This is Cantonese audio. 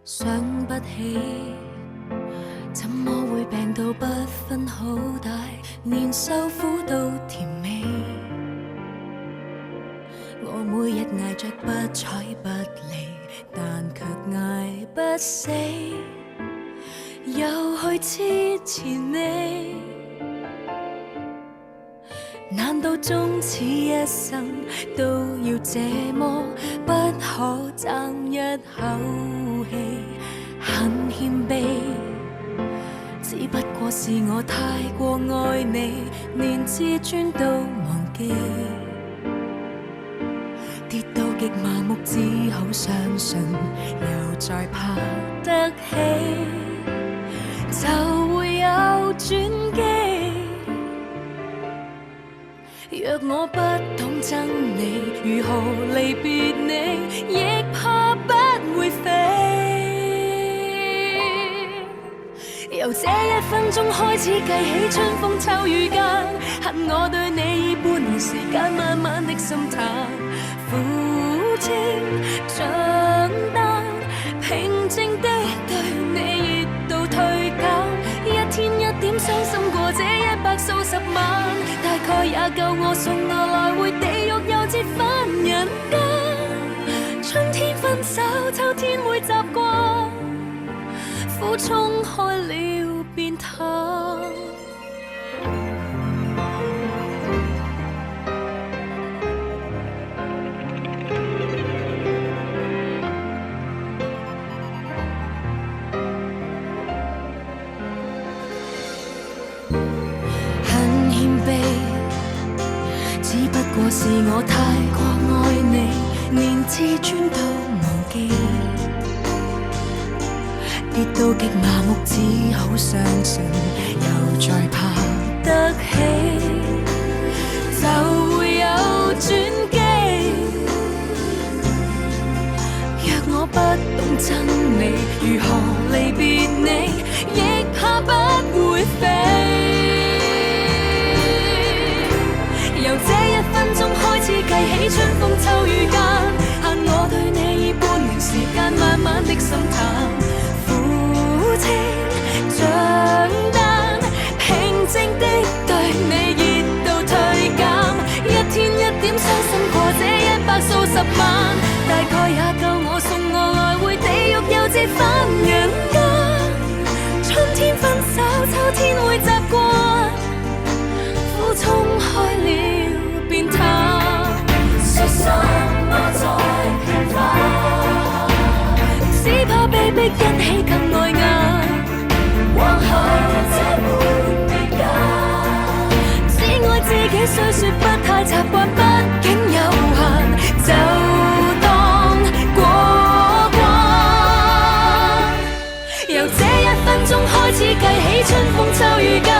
想不起，怎麼會病到不分好歹，連受苦都甜美。我每日捱着不睬不理，但卻捱不死，又去痴纏你。難道終此一生都要這麼不可爭一口氣？很謙卑，只不過是我太過愛你，連自尊都忘記。跌到極麻木，只好相信又再爬得起，就會有轉機。若我不懂憎你，如何離別你，亦怕不會飛。由這一分鐘開始計起，春風秋雨間，恨我對你以半年時間慢慢的心淡，苦清長擔，平靜的對你熱度退減，一天一點傷心過這100數十萬，大概也夠我送我來回地獄又折返人間。春天分手，秋天會習慣，苦衝開了變淡。只不過是我太過愛你，連自尊都忘記。跌到極麻木，只好相信又再爬得起，就會有轉機。若我不懂憎你，如何離別你，亦怕不會飛。由這一分鐘開始計起，春風秋雨間，限我對你以半年時間慢慢的心淡，苦清長擔，平靜的對你熱度退減，一天一點傷心過這100數十萬，大概也夠我送我來回地獄又折返人間。春天分手，秋天會習慣，苦衝開了變淡，說什麼再平凡，只怕被逼一起更礙眼。往後這沒別解，只愛自己雖說不太習慣，畢竟有限，就當過關。由這一分鐘開始計起，春風秋雨間，